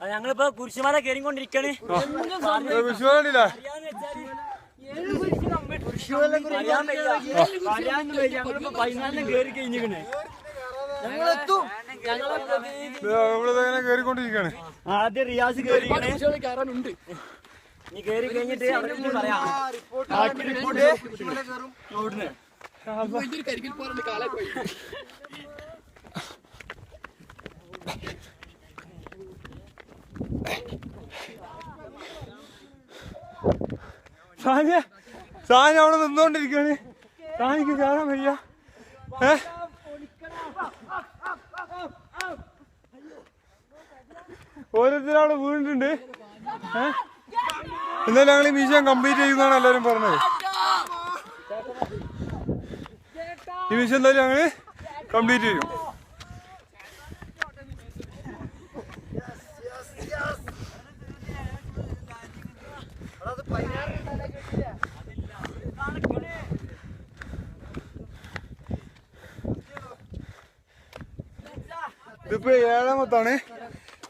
ഞങ്ങളിപ്പോ കുരിശുമല കയറിക്കൊണ്ടിരിക്കണ്. കേറിക്കൊണ്ടിരിക്കാണ്. ആദ്യം റിയാസ് കയറാനുണ്ട്. നീ കയറി കഴിഞ്ഞിട്ട് പറയാം. സാനി അവിടെ നിന്നോണ്ടിരിക്കാണ്. സാനിക്ക് കയറാൻ വയ്യ. ഓരോരുത്തരവിടെ വീണിട്ടുണ്ട്. എന്നാലും ഞങ്ങൾ ഈ മിഷൻ കംപ്ലീറ്റ് ചെയ്യുന്നതാണ് എല്ലാവരും പറഞ്ഞത്. ഈ മിഷൻ എന്തായാലും ഞങ്ങള് കംപ്ലീറ്റ് ചെയ്യും. ഇതിപ്പോ 7ാമത്താണ്.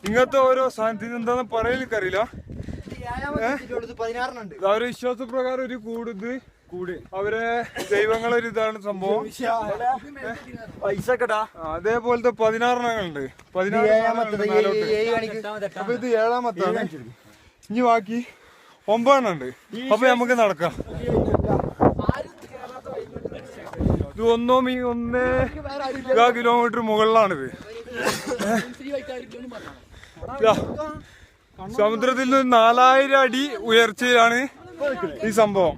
ഇങ്ങനത്തെ ഓരോ സാധനത്തിന് എന്താന്ന് പറയലിക്കറിയില്ല. അവരെ വിശ്വാസപ്രകാരം ഒരു കൂട് അവരെ ദൈവങ്ങളൊരു ഇതാണ് സംഭവം. അതേപോലത്തെ 16 അപ്പൊ ഇത് 7ാമത്താണ്. ഇനി ബാക്കി 9 ഉണ്ട്. അപ്പൊ നമുക്ക് നടക്കാം. ഇത് 1 കിലോമീറ്റർ മുകളിലാണിത്. സമുദ്രത്തിൽ നിന്ന് 4000 അടി ഉയർച്ചയിലാണ് ഈ സംഭവം.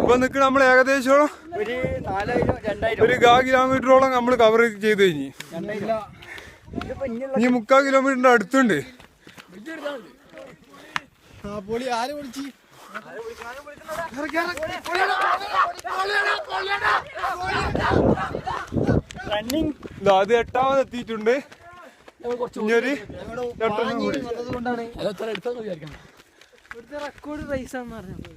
ഇപ്പൊ നിൽക്കുന്ന നമ്മൾ ഏകദേശം ഒരു 1/4 കിലോമീറ്ററോളം നമ്മൾ കവർ ചെയ്ത് കഴിഞ്ഞു. ഇനി 3/4 കിലോമീറ്ററിന്റെ അടുത്തുണ്ട്. അത് 8ാമത് എത്തിയിട്ടുണ്ട്. ഇനിയൊരു റെക്കോർഡ് റേസാന്ന് പറഞ്ഞത്.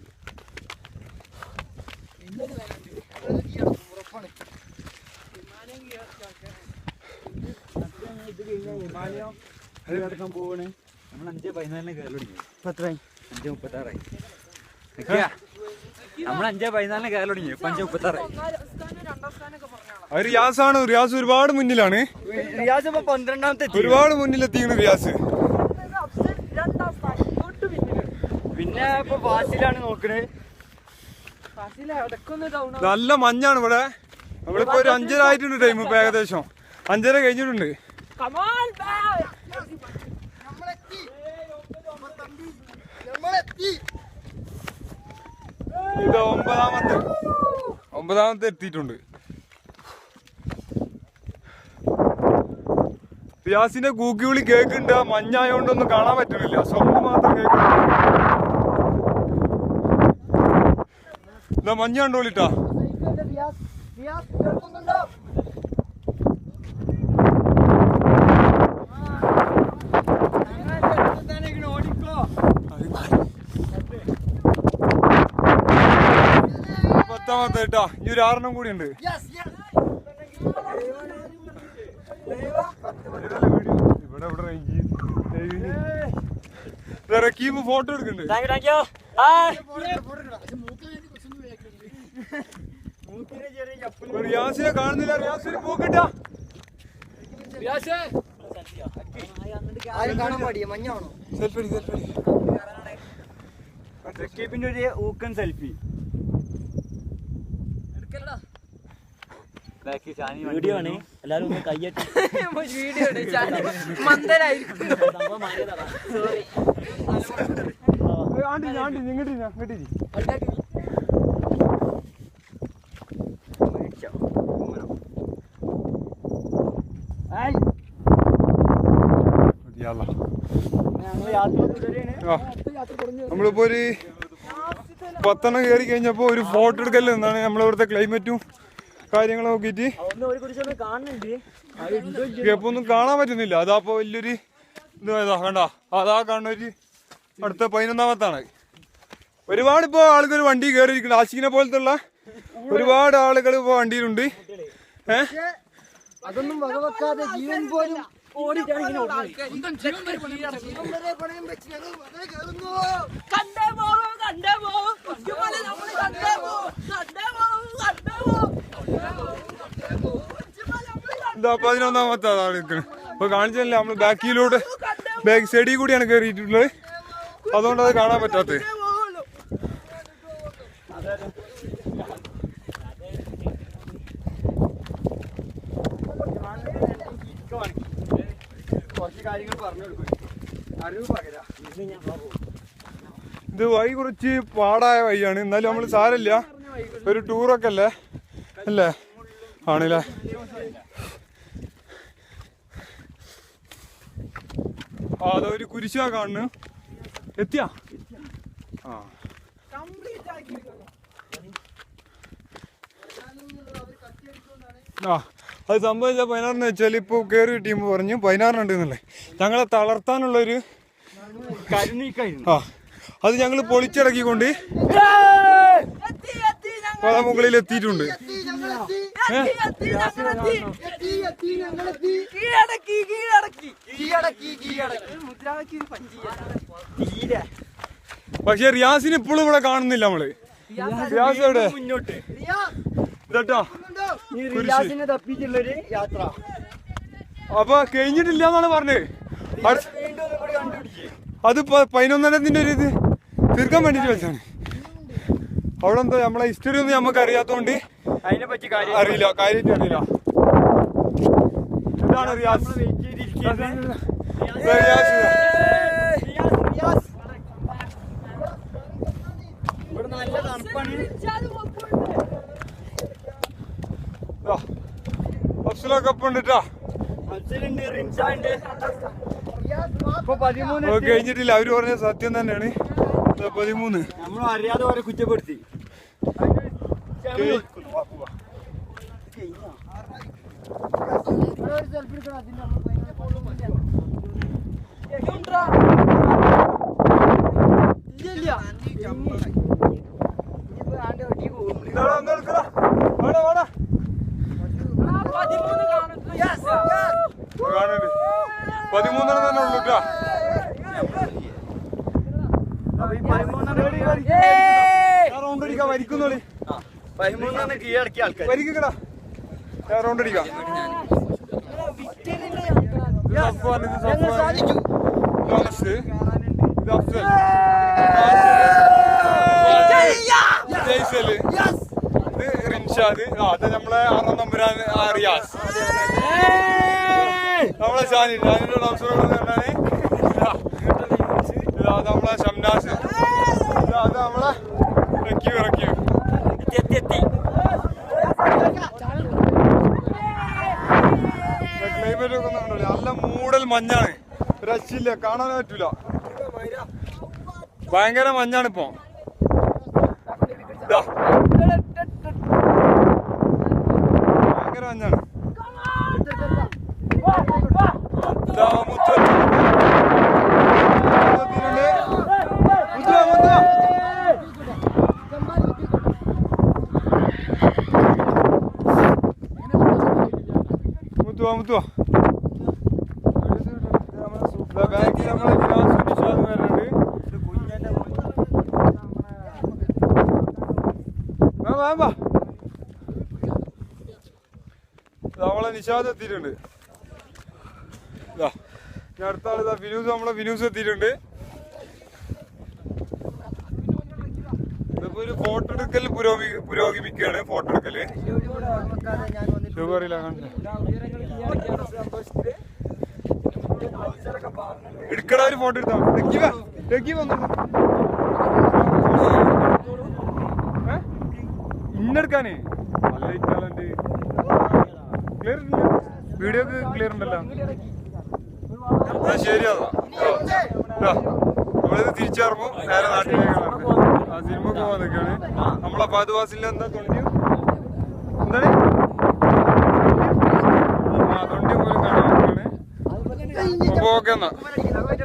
പോവാണ്. നമ്മൾ 5:14 കയറി തുടങ്ങി. 5:36 നമ്മൾ 5:14 കയറി തുടങ്ങി. 5:36 റിയാസാണ്. റിയാസ് ഒരുപാട് മുന്നിലാണ്. റിയാസ് ഇപ്പൊ 12ാമത്തെ ഒരുപാട് മുന്നിലെത്തിയാണ് റിയാസ്. പിന്നെ ഇപ്പൊ ഫാസിലാണ് നോക്കണേ. നല്ല മഞ്ഞാണ് ഇവിടെ. നമ്മളിപ്പോ ഒരു 5:30 ആയിട്ടുണ്ട് ടൈം. ഇപ്പൊ ഏകദേശം 5:30 കഴിഞ്ഞിട്ടുണ്ട്. ഇത് 9ാമത്തെ എത്തിയിട്ടുണ്ട്. റിയാസിന്റെ കൂക്കി വിളി കേക്കുണ്ട്. മഞ്ഞായോണ്ടൊന്നും കാണാൻ പറ്റുന്നില്ല. സൗണ്ട് മാത്രം കേൾക്കുന്നുണ്ട്. മഞ്ഞ കണ്ടോളിട്ടാ. പത്താമത്തെ കേട്ടാ. ഇനി ഒരു 6 കൂടി ഉണ്ട്. റക്കീബ് ഫോട്ടോ എടുക്കണ്ട്. റിയാസിനെ കാണുന്നില്ല. റിയാസിന് പോക്കട്ടാ. റക്കീബിന്റെ ഒരു ഊക്കൻ സെൽഫി. വീഡിയോ ആണ്. എല്ലാരും ഒന്ന് കയ്യട്ടി. വീഡിയോ നമ്മളിപ്പോ ഒരു 10 കയറി കഴിഞ്ഞപ്പോ ഒരു ഫോട്ടോ എടുക്കല് നിന്നാണ്. നമ്മളിവിടുത്തെ ക്ലൈമറ്റും കാര്യങ്ങളും നോക്കിയിട്ട് ഇപ്പൊ ഒന്നും കാണാൻ പറ്റുന്നില്ല. അതാപ്പോ വലിയൊരു ഇത് കണ്ട. അതാ കാണുന്നൊരു അടുത്ത 11ാമത്താണ്. ഒരുപാട് ഇപ്പോ ആളുകൾ വണ്ടി കയറിയിരിക്കുന്നു. ആശിക്കിനെ പോലത്തുള്ള ഒരുപാട് ആളുകൾ ഇപ്പൊ വണ്ടിയിലുണ്ട്. അതൊന്നും വകവെക്കാതെ ജീവൻ പോലും എന്താ 11-ാമത്തെ അതാണ് നിൽക്കുന്നത്. അപ്പൊ കാണിച്ചല്ലേ നമ്മള് ബാക്കിലൂടെ ബാക്ക് സൈഡിൽ കൂടിയാണ് കയറിയിട്ടുള്ളത്, അതുകൊണ്ട് അത് കാണാൻ പറ്റാത്തത്. ഇത് വഴി കുറച്ച് പാടായ വഴിയാണ്, എന്നാലും നമ്മള് സാരമില്ല, ഒരു ടൂറൊക്കെ അല്ലേ അല്ലേ ആണല്ലേ. അതൊരു കുരിശാ കാണുന്നു. എത്തിയാ അത് സംഭവിച്ച 16 വെച്ചാൽ ഇപ്പൊ കയറി കിട്ടിയുമ്പോ പറഞ്ഞു 16 ഉണ്ടെന്നല്ലേ. ഞങ്ങളെ തളർത്താനുള്ളൊരു അത് ഞങ്ങള് പൊളിച്ചിറക്കിക്കൊണ്ട് പല മുകളിൽ എത്തിയിട്ടുണ്ട്. പക്ഷെ റിയാസിന് ഇപ്പോഴും ഇവിടെ കാണുന്നില്ല നമ്മള്. റിയാസ് എവിടെ? ഇതട്ടോ അപ്പൊ കഴിഞ്ഞിട്ടില്ല എന്നാണ് പറഞ്ഞത്. അത് 11-ന്റെ ഒരു ഇത് തീർക്കാൻ വേണ്ടിട്ട് വെച്ചാണ്. അവിടെ എന്താ നമ്മളെ ഹിസ്റ്ററി ഒന്നും നമുക്ക് അറിയാത്തോണ്ട് അതിനെ പറ്റി അറിയില്ല, കാര്യമായിട്ട് അറിയില്ല. ഇതാണ് റിയാസ്. നല്ല തണുപ്പാണ്. അഫ്സലൊക്കെ ഉണ്ട് കേട്ടോ. കഴിഞ്ഞിട്ടില്ല, അവര് പറഞ്ഞ സത്യം തന്നെയാണ്. 13 നമ്മൾ അറിയാതെ അവരെ കുറ്റപ്പെടുത്തി. കാണുന്നുണ്ട് 13 തന്നെ ഉള്ളു കേട്ടോ. റൗണ്ട് അടിക്കാം, വരിക്കുന്നോളി വരിക്കടാ, റൗണ്ട് അടിക്കാം. റിൻഷാദ്, അത് നമ്മളെ 6-ാം നമ്പരാൻ റിയാസ്, നമ്മളെ ഷാനിയുടെ നമ്മളെ ഷംനാസ്, അത് നമ്മളെ റക്കീവ്. ക്ലൈമറ്റ് ഒക്കെ നല്ല മൂടൽ മഞ്ഞാണ്, രക്ഷയില്ല, കാണാനേ പറ്റൂല. ഭയങ്കര മഞ്ഞാണ് ഇപ്പൊ. ഭയങ്കര മഞ്ഞാണ്. മുത്തുവാ ബാക്കിൽ നമ്മളെ നിഷാദ് വരുന്നുണ്ട്. നമ്മളെ നിഷാദ് എത്തിയിട്ടുണ്ട്. അടുത്ത ആളിതാ ഫിനൂസ്, നമ്മളെ ഫിനൂസ് എത്തിയിട്ടുണ്ട്. ഇതിപ്പോ ഒരു ഫോട്ടോ എടുക്കൽ പുരോഗമിക്കുകയാണ്. ഫോട്ടോ എടുക്കല് അറിയില്ല, എടുക്കട ഒരു ഫോട്ടോ എടുത്താ ഇന്നെടുക്കാനേ നല്ല ഇറ്റാളുണ്ട്. ക്ലിയർ ഇല്ല, വീഡിയോ ക്ലിയർ ഉണ്ടല്ലോ. ശരിയാ, നമ്മളിത് തിരിച്ചിറങ്ങും, നേരെ നാട്ടിലേക്ക് സിനിമക്ക് പോകാൻ നിൽക്കാണ്. നമ്മളെ പാതുവാസിലെ എന്താ തൊണ്ടി എന്താണ് തൊണ്ടി പോലും കാണാൻ നിൽക്കാണ്. അപ്പൊ ഓക്കെ എന്നാ.